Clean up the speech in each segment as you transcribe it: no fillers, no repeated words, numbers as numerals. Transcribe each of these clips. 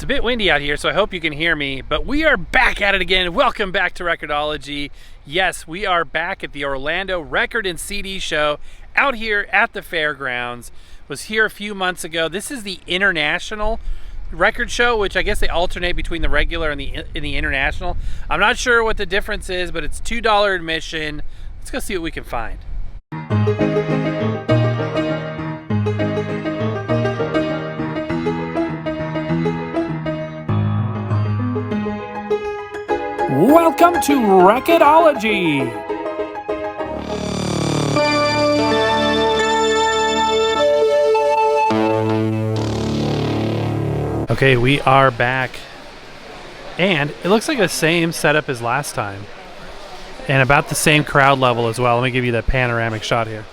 It's a bit windy out here, so I hope you can hear me, but we are back at it again. Welcome back to Record-ology. Yes, we are back at the Orlando Record and CD Show out here at the fairgrounds. Was here a few months ago. This is the international record show, which I guess they alternate between the regular and the international. I'm not sure what the difference is, but it's $2 admission. Let's go see what we can find. Welcome to Record-ology. Okay, we are back, and it looks like the same setup as last time, and about the same crowd level as well. Let me give you the panoramic shot here.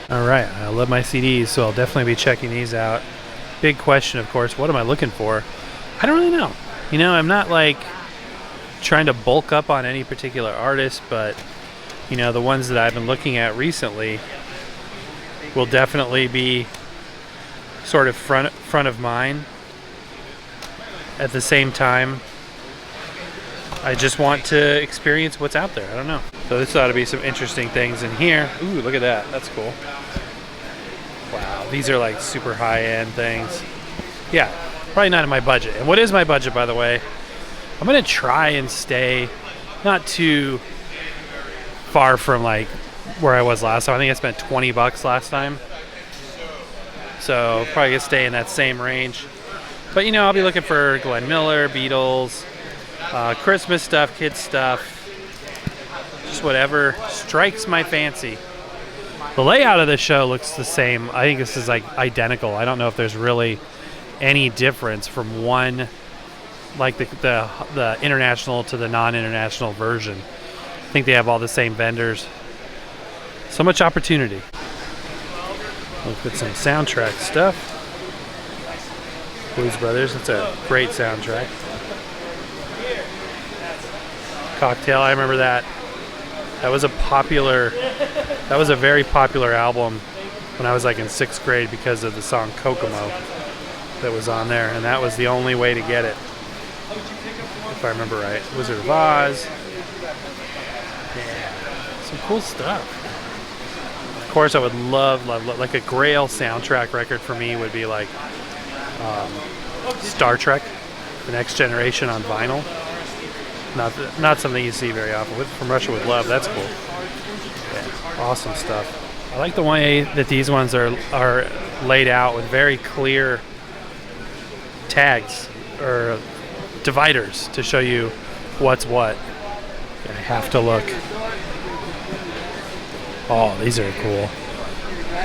All right, I love my CDs, so I'll definitely be checking these out. Big question, of course, what am I looking for? I don't really know. You know, I'm not like trying to bulk up on any particular artist, but you know, the ones that I've been looking at recently will definitely be sort of front of mind. At the same time, I just want to experience what's out there. I don't know. So this ought to be some interesting things in here. Ooh, look at that. That's cool. Wow, these are like super high-end things. Yeah, probably not in my budget. And what is my budget, by the way? I'm gonna try and stay not too far from like where I was last time. I think I spent 20 bucks last time. So probably gonna stay in that same range. But you know, I'll be looking for Glenn Miller, Beatles, Christmas stuff, kids stuff, just whatever strikes my fancy. The layout of the show looks the same. I think this is like identical. I don't know if there's really any difference from one, like the international to the non-international version. I think they have all the same vendors. So much opportunity. Look at some soundtrack stuff. Blues Brothers, that's a great soundtrack. Cocktail, I remember that. That was a very popular album when I was like in 6th grade because of the song Kokomo that was on there, and that was the only way to get it, if I remember right. Wizard of Oz. Yeah, some cool stuff. Of course, I would love like a Grail soundtrack record for me would be like Star Trek, The Next Generation on vinyl. Not something you see very often. From Russia with Love, that's cool. Yeah, awesome stuff. I like the way that these ones are laid out with very clear tags or dividers to show you what's what. I have to look. Oh, these are cool.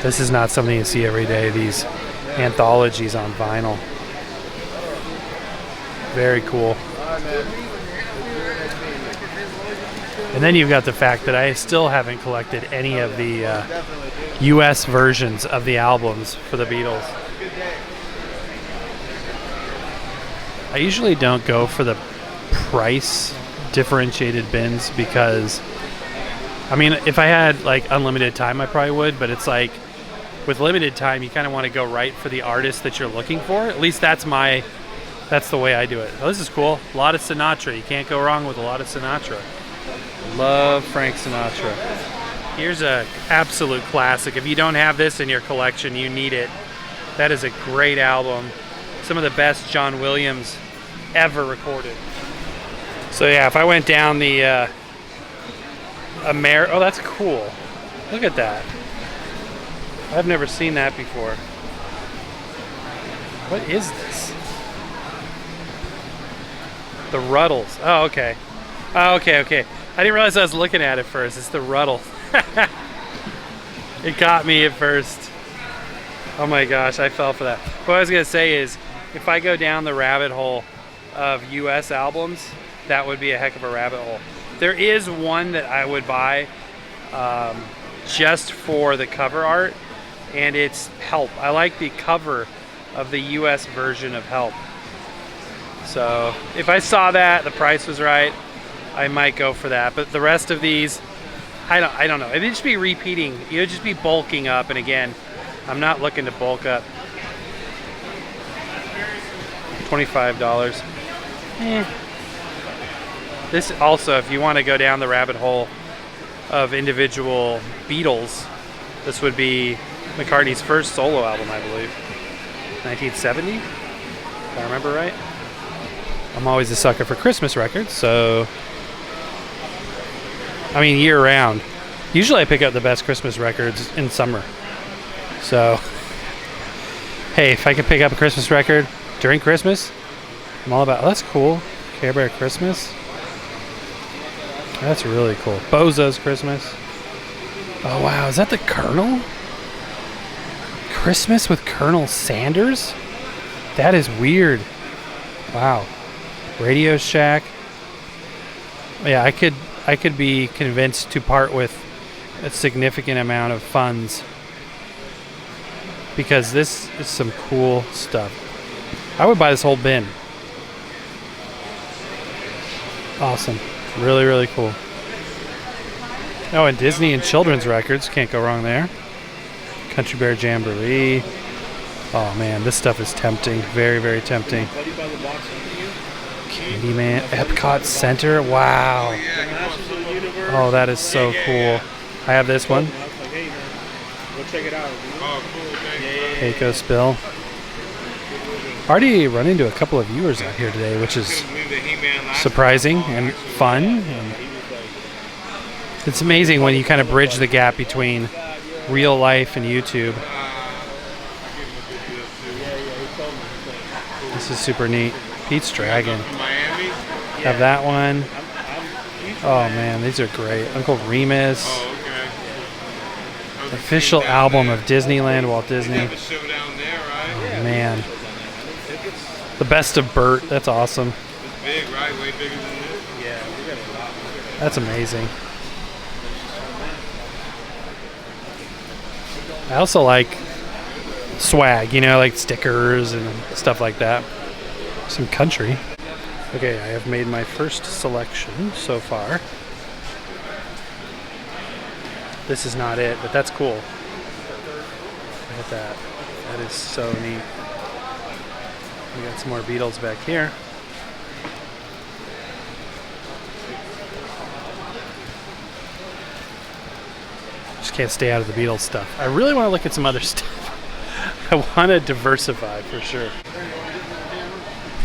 This is not something you see every day, these anthologies on vinyl. Very cool. And then you've got the fact that I still haven't collected any of the US versions of the albums for the Beatles. I usually don't go for the price differentiated bins because, I mean, if I had like unlimited time, I probably would, but it's like with limited time, you kind of want to go right for the artist that you're looking for. At least that's the way I do it. Oh, this is cool. A lot of Sinatra. You can't go wrong with a lot of Sinatra. Love Frank Sinatra. Here's a absolute classic. If you don't have this in your collection, you need it. That is a great album. Some of the best John Williams ever recorded. So yeah, if I went down the oh, that's cool. Look at that. I've never seen that before. What is this? The Ruddles. Oh, okay. Oh, okay. I didn't realize I was looking at it first. It's the Ruddle. It got me at first. Oh my gosh, I fell for that. What I was going to say is, if I go down the rabbit hole of US albums, that would be a heck of a rabbit hole. There is one that I would buy just for the cover art, and it's Help. I like the cover of the US version of Help. So if I saw that, the price was right, I might go for that. But the rest of these, I don't know. It'd just be repeating. You'd just be bulking up. And again, I'm not looking to bulk up. $25. This also, if you want to go down the rabbit hole of individual Beatles, this would be McCartney's first solo album, I believe. 1970, if I remember right. I'm always a sucker for Christmas records, so I mean year round. Usually I pick up the best Christmas records in summer. So hey, if I could pick up a Christmas record during Christmas, I'm all about, oh, that's cool. Care Bear Christmas. That's really cool. Bozo's Christmas. Oh wow, is that the Colonel? Christmas with Colonel Sanders? That is weird. Wow. Radio Shack. Yeah, I could be convinced to part with a significant amount of funds because this is some cool stuff. I would buy this whole bin. Awesome. Really, really cool. Oh, and Disney and children's records. Can't go wrong there. Country Bear Jamboree. Oh man, this stuff is tempting. Very, very tempting. Candyman. Epcot Center. Wow. Oh, that is so cool. I have this one. Keiko Spill. Already run into a couple of viewers out here today, which is surprising and fun. And it's amazing when you kind of bridge the gap between real life and YouTube. This is super neat. Pete's Dragon. Have that one. Oh man, these are great. Uncle Remus. Official album of Disneyland, Walt Disney. Oh man. The Best of Bert. That's awesome. Big, right? Way bigger than this? Yeah, we got a lot. That's amazing. I also like swag, you know, like stickers and stuff like that. Some country. Okay, I have made my first selection so far. This is not it, but that's cool. Look at that. That is so neat. We got some more Beatles back here. Just can't stay out of the Beatles stuff. I really want to look at some other stuff. I want to diversify for sure.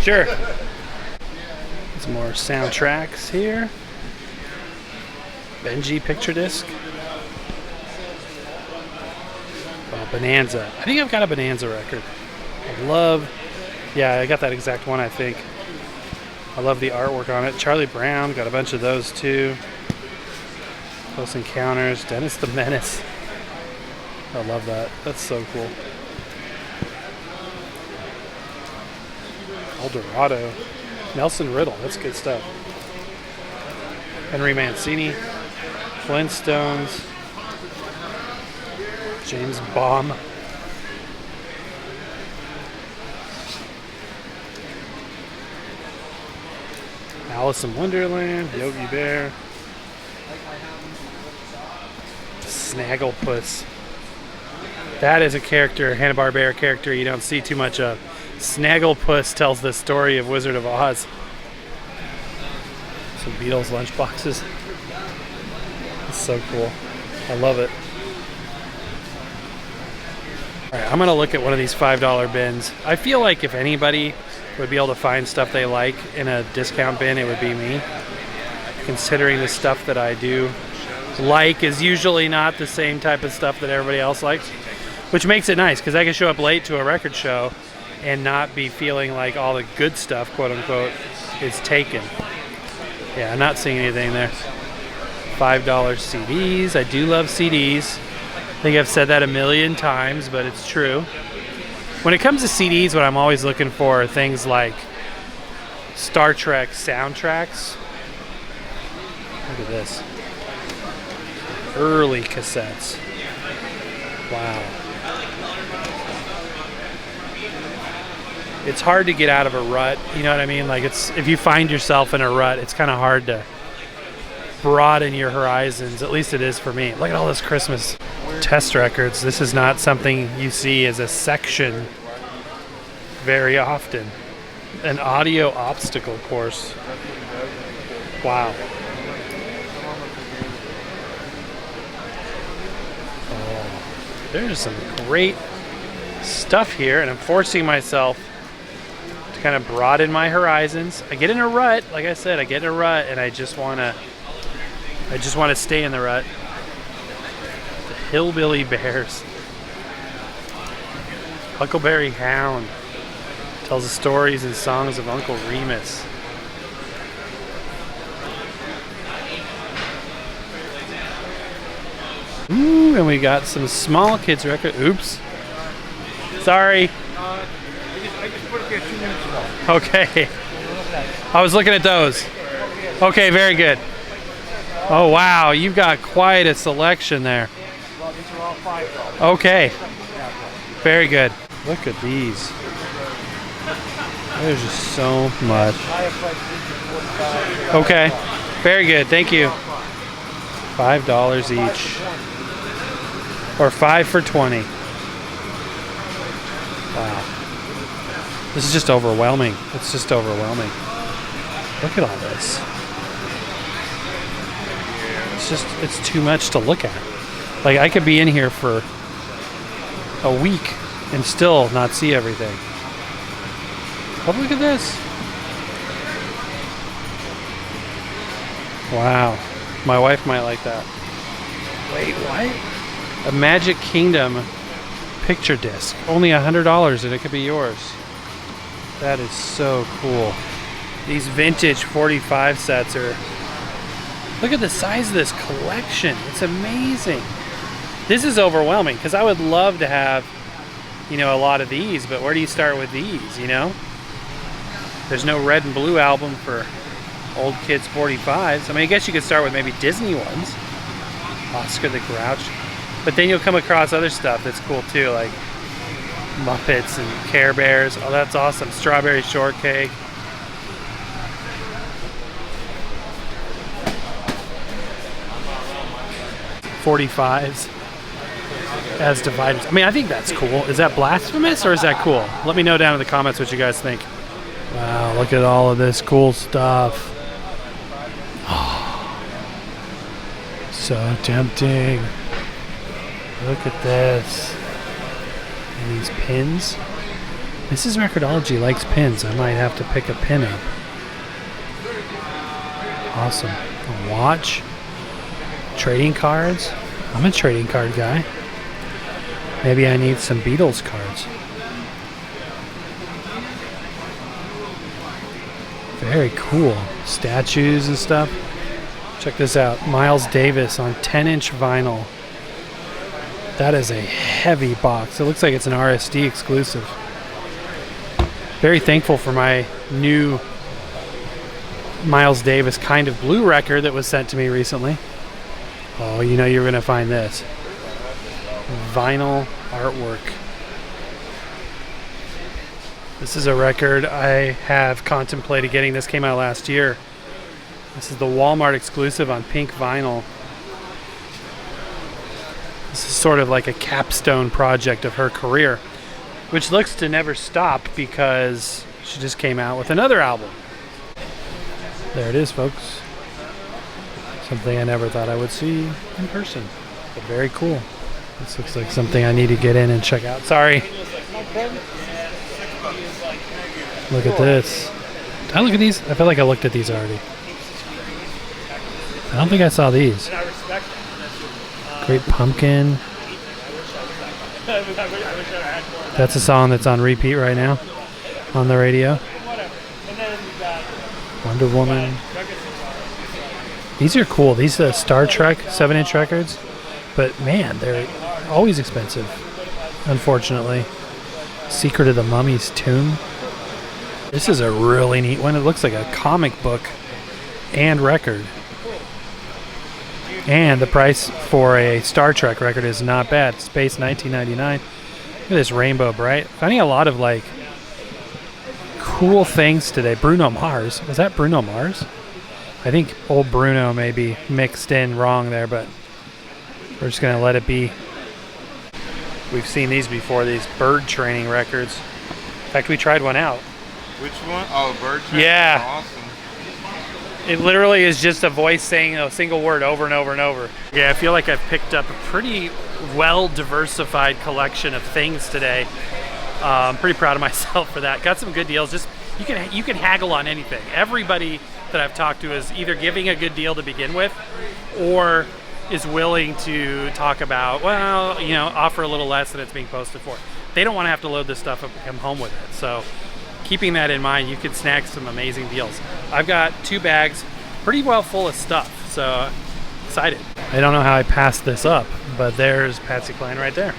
Sure. Some more soundtracks here. Benji picture disc. Oh, Bonanza. I think I've got a Bonanza record. I love, yeah, I got that exact one, I think. I love the artwork on it. Charlie Brown, got a bunch of those too. Close Encounters, Dennis the Menace. I love that. That's so cool. El Dorado. Nelson Riddle, that's good stuff. Henry Mancini. Flintstones. James Baum. Alice in Wonderland. Yogi Bear. Snagglepuss. That is a character, Hanna-Barbera character you don't see too much of. Snagglepuss tells the story of Wizard of Oz. Some Beatles lunchboxes. It's so cool. I love it. Alright, I'm going to look at one of these $5 bins. I feel like if anybody would be able to find stuff they like in a discount bin, it would be me. Considering the stuff that I do like is usually not the same type of stuff that everybody else likes, which makes it nice because I can show up late to a record show and not be feeling like all the good stuff, quote unquote, is taken. Yeah, I'm not seeing anything there. $5 CDs. I do love CDs. I think I've said that a million times, but it's true. When it comes to CDs, what I'm always looking for are things like Star Trek soundtracks. Look at this. Early cassettes. Wow. It's hard to get out of a rut, you know what I mean? Like, it's, if you find yourself in a rut, it's kind of hard to broaden your horizons. At least it is for me. Look at all this Christmas test records. This is not something you see as a section very often. An audio obstacle course. Wow. Oh, there's some great stuff here, and I'm forcing myself to kind of broaden my horizons. I get in a rut, like I said, I get in a rut, and I just want to stay in the rut. The Hillbilly Bears. Huckleberry Hound tells the stories and songs of Uncle Remus. Ooh, and we got some small kids record. Oops. Sorry. I just put it there 2 minutes ago. Okay. I was looking at those. Okay, very good. Oh, wow. You've got quite a selection there. Well, these are all $5. Okay. Very good. Look at these. There's just so much. Okay. Very good. Thank you. $5 each. Or 5 for 20. Wow. This is just overwhelming. It's just overwhelming. Look at all this. It's too much to look at. Like, I could be in here for a week and still not see everything. But look at this. Wow. My wife might like that. Wait, what? A Magic Kingdom picture disc. Only $100 and it could be yours. That is so cool. These vintage 45 sets are... Look at the size of this collection. It's amazing. This is overwhelming because I would love to have, you know, a lot of these, but where do you start with these, you know? There's no red and blue album for old kids 45s. I mean, I guess you could start with maybe Disney ones. Oscar the Grouch. But then you'll come across other stuff that's cool too, like Muppets and Care Bears. Oh, that's awesome. Strawberry Shortcake. .45s as dividers. I mean, I think that's cool. Is that blasphemous or is that cool? Let me know down in the comments what you guys think. Wow, look at all of this cool stuff. Oh, so tempting. Look at this. And these pins. Mrs. Record-ology likes pins. I might have to pick a pin up. Awesome. A watch. Trading cards. I'm a trading card guy. Maybe I need some Beatles cards. Very cool. Statues and stuff. Check this out. Miles Davis on 10-inch vinyl. That is a heavy box. It looks like it's an RSD exclusive. Very thankful for my new Miles Davis Kind of Blue record that was sent to me recently. Oh, you know you're going to find this. Vinyl artwork. This is a record I have contemplated getting. This came out last year. This is the Walmart exclusive on pink vinyl. This is sort of like a capstone project of her career, which looks to never stop because she just came out with another album. There it is, folks. Something I never thought I would see in person, but very cool. This looks like something I need to get in and check out. Sorry. Look at this. Did I look at these? I feel like I looked at these already. I don't think I saw these. Great Pumpkin. That's a song that's on repeat right now on the radio. Wonder Woman. These are cool. These are Star Trek 7-inch records. But man, they're always expensive, unfortunately. Secret of the Mummy's Tomb. This is a really neat one. It looks like a comic book and record. And the price for a Star Trek record is not bad. Space $19.99. Look at this Rainbow Bright. Finding a lot of like cool things today. Bruno Mars. Was that Bruno Mars? I think old Bruno may be mixed in wrong there, but we're just gonna let it be. We've seen these before, these bird training records. In fact, we tried one out. Which one? Oh, bird training. Yeah. Awesome. It literally is just a voice saying a single word over and over and over. Yeah, I feel like I've picked up a pretty well-diversified collection of things today. I'm pretty proud of myself for that. Got some good deals. Just you can haggle on anything. Everybody that I've talked to is either giving a good deal to begin with, or is willing to talk about, well, you know, offer a little less than it's being posted for. They don't want to have to load this stuff up and come home with it. So keeping that in mind, you can snag some amazing deals. I've got 2 bags pretty well full of stuff, so excited. I don't know how I passed this up, but there's Patsy Cline right there.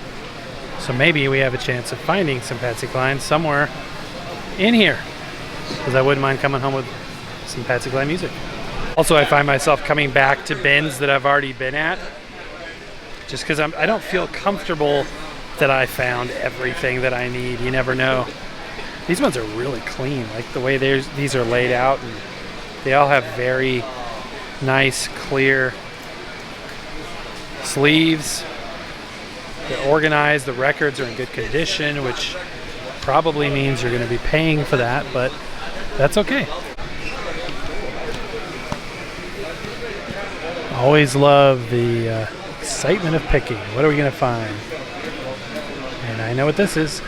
So maybe we have a chance of finding some Patsy Cline somewhere in here, because I wouldn't mind coming home with some Patsy Cline music. Also, I find myself coming back to bins that I've already been at, just because I don't feel comfortable that I found everything that I need. You never know. These ones are really clean, like the way these are laid out, and they all have very nice, clear sleeves. They're organized. The records are in good condition, which probably means you're going to be paying for that, but that's okay. Always love the excitement of picking. What are we going to find? And I know what this is.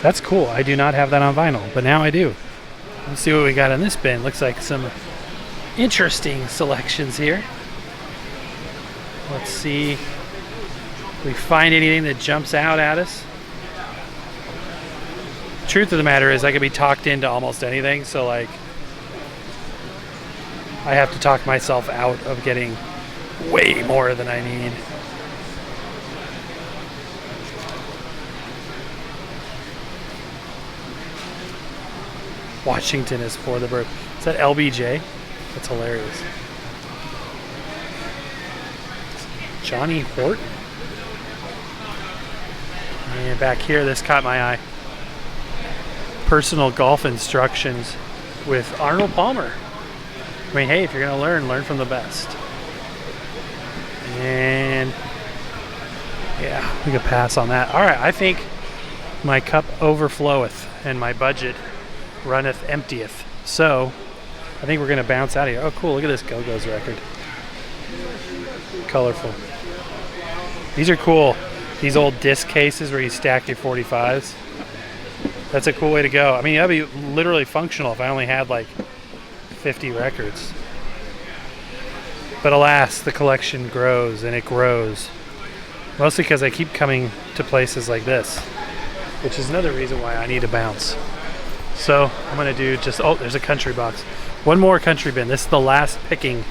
That's cool. I do not have that on vinyl, but now I do. Let's see what we got in this bin. Looks like some interesting selections here. Let's see if we find anything that jumps out at us. Truth of the matter is I could be talked into almost anything, so like I have to talk myself out of getting way more than I need. Washington is for the bird. Is that LBJ? That's hilarious. Johnny Horton. And back here, this caught my eye. Personal golf instructions with Arnold Palmer. I mean, hey, if you're gonna learn from the best. And yeah, we could pass on that. All right, I think my cup overfloweth and my budget runneth emptieth. So I think we're gonna bounce out of here. Oh, cool! Look at this Go-Go's record. Colorful. These are cool. These old disc cases where you stack your 45s. That's a cool way to go. I mean, that'd be literally functional if I only had like 50 records. But alas, the collection grows and it grows. Mostly because I keep coming to places like this, which is another reason why I need to bounce. So I'm gonna do just, oh, there's a country box. One more country bin. This is the last picking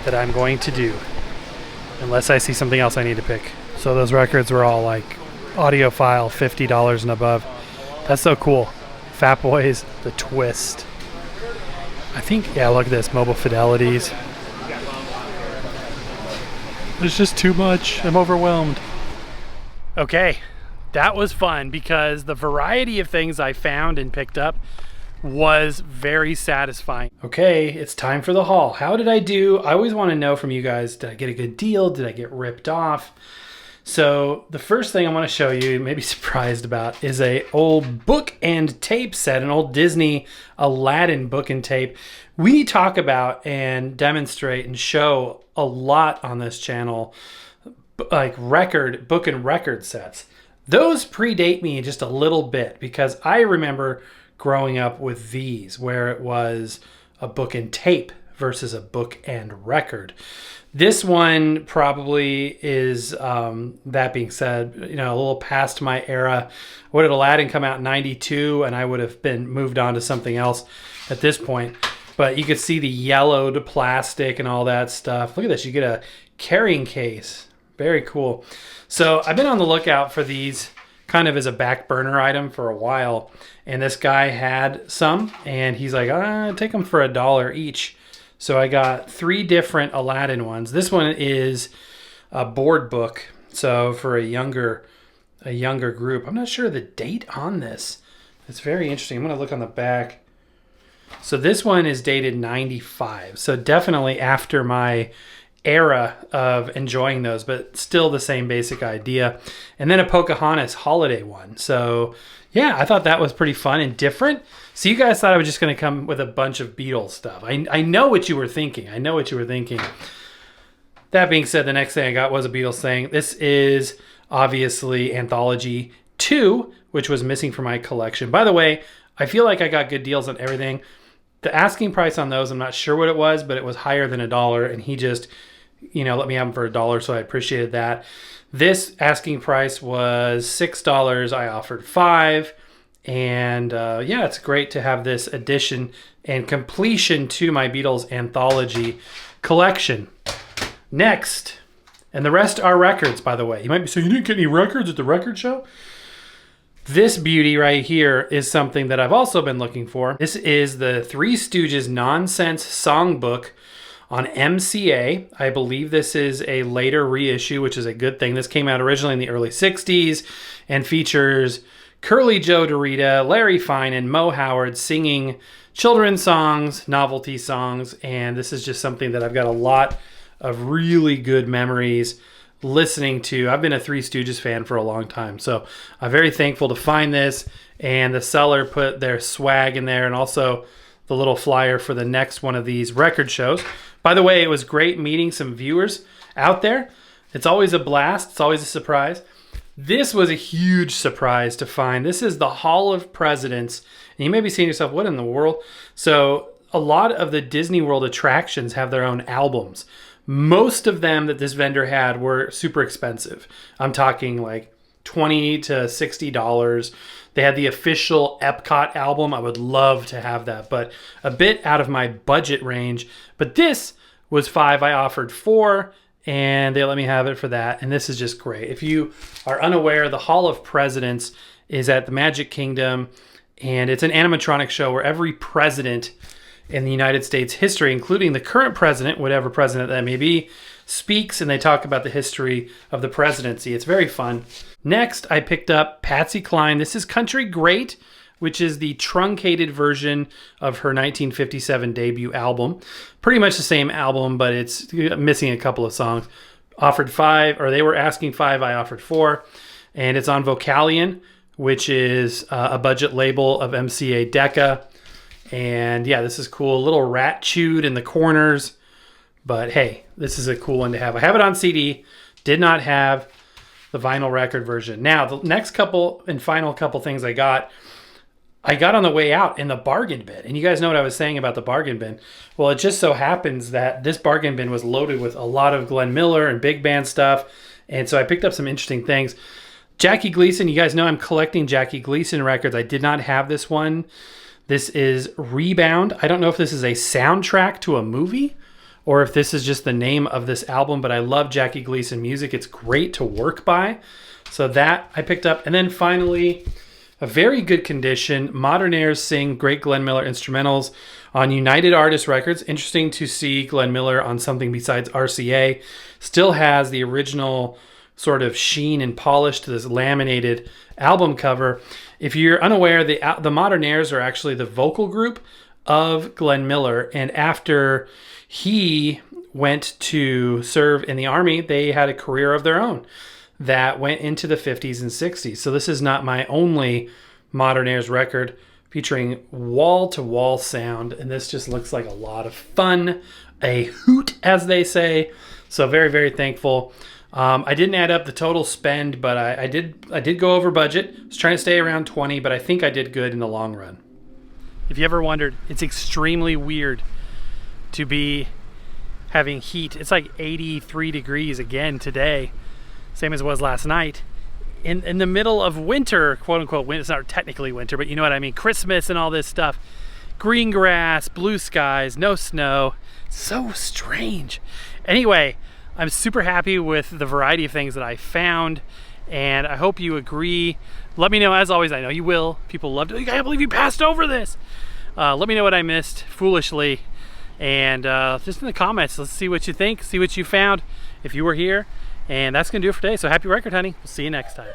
that I'm going to do, unless I see something else I need to pick. So those records were all like audiophile, $50 and above. That's so cool. Fat Boys, The Twist. I think, yeah, look at this, Mobile Fidelities. There's just too much. I'm overwhelmed. Okay, that was fun because the variety of things I found and picked up was very satisfying. Okay, it's time for the haul. How did I do? I always want to know from you guys, did I get a good deal? Did I get ripped off? So the first thing I want to show you, you may be surprised about, is a old book and tape set, an old Disney Aladdin book and tape. We talk about and demonstrate and show a lot on this channel, like book and record sets. Those predate me just a little bit because I remember growing up with these where it was a book and tape versus a book and record. This one probably is, that being said, you know, a little past my era. What did Aladdin come out in 92? And I would have been moved on to something else at this point. But you could see the yellowed plastic and all that stuff. Look at this. You get a carrying case. Very cool. So I've been on the lookout for these kind of as a back burner item for a while. And this guy had some. And he's like, take them for $1 each. So I got 3 different Aladdin ones. This one is a board book. So for a younger group. I'm not sure the date on this. It's very interesting. I'm going to look on the back. So this one is dated 95. So definitely after my era of enjoying those, but still the same basic idea. And then a Pocahontas holiday one. So yeah, I thought that was pretty fun and different. So you guys thought I was just going to come with a bunch of Beatles stuff. I know what you were thinking. I know what you were thinking. That being said, the next thing I got was a Beatles thing. This is obviously Anthology 2, which was missing from my collection. By the way, I feel like I got good deals on everything. The asking price on those, I'm not sure what it was, but it was higher than $1, and he just, let me have them for $1, so I appreciated that. This asking price was $6. I offered $5, and yeah, it's great to have this addition and completion to my Beatles Anthology collection. Next, and the rest are records, by the way. You might be saying, you didn't get any records at the record show? This beauty right here is something that I've also been looking for. This is the Three Stooges Nonsense Songbook on MCA. I believe this is a later reissue, which is a good thing. This came out originally in the early 60s and features Curly Joe DeRita, Larry Fine, and Mo Howard singing children's songs, novelty songs, and this is just something that I've got a lot of really good memories listening to. I've been a Three Stooges fan for a long time, so I'm very thankful to find this, and the seller put their swag in there and also the little flyer for the next one of these record shows. By the way, it was great meeting some viewers out there. It's always a blast. It's always a surprise. This was a huge surprise to find. This is the Hall of Presidents, and you may be saying to yourself, what in the world? So a lot of the Disney World attractions have their own albums. Most of them that this vendor had were super expensive. I'm talking like $20 to $60. They had the official Epcot album. I would love to have that, but a bit out of my budget range. But this was $5. I offered $4, and they let me have it for that. And this is just great. If you are unaware, the Hall of Presidents is at the Magic Kingdom, and it's an animatronic show where every president in the United States history, including the current president, whatever president that may be, speaks, and they talk about the history of the presidency. It's very fun. Next, I picked up Patsy Cline. This is Country Great, which is the truncated version of her 1957 debut album. Pretty much the same album, but it's missing a couple of songs. Offered $5, or they were asking $5, I offered $4. And it's on Vocalion, which is a budget label of MCA Decca. And yeah, this is cool. A little rat chewed in the corners. But hey, this is a cool one to have. I have it on CD. Did not have the vinyl record version. Now, the next couple and final couple things I got on the way out in the bargain bin. And you guys know what I was saying about the bargain bin. Well, it just so happens that this bargain bin was loaded with a lot of Glenn Miller and big band stuff. And so I picked up some interesting things. Jackie Gleason, you guys know I'm collecting Jackie Gleason records. I did not have this one. This is Rebound. I don't know if this is a soundtrack to a movie or if this is just the name of this album, but I love Jackie Gleason music. It's great to work by. So that I picked up. And then finally, a very good condition, Modernaires sing great Glenn Miller instrumentals on United Artists Records. Interesting to see Glenn Miller on something besides RCA. Still has the original sort of sheen and polish to this laminated album cover. If you're unaware, the Modernaires are actually the vocal group of Glenn Miller. And after he went to serve in the Army, they had a career of their own that went into the 50s and 60s. So this is not my only Modernaires record featuring wall-to-wall sound. And this just looks like a lot of fun, a hoot, as they say. So very, very thankful. I didn't add up the total spend, but I did go over budget. I was trying to stay around 20, but I think I did good in the long run. If you ever wondered, it's extremely weird to be having heat. It's like 83 degrees again today, same as it was last night. In the middle of winter, quote unquote, winter. It's not technically winter, but you know what I mean. Christmas and all this stuff. Green grass, blue skies, no snow. So strange. Anyway, I'm super happy with the variety of things that I found, and I hope you agree. Let me know, as always, I know you will. People love to, I can't believe you passed over this. Let me know what I missed foolishly, and just in the comments, let's see what you think, see what you found if you were here. And that's gonna do it for today. So happy record hunting. We'll see you next time.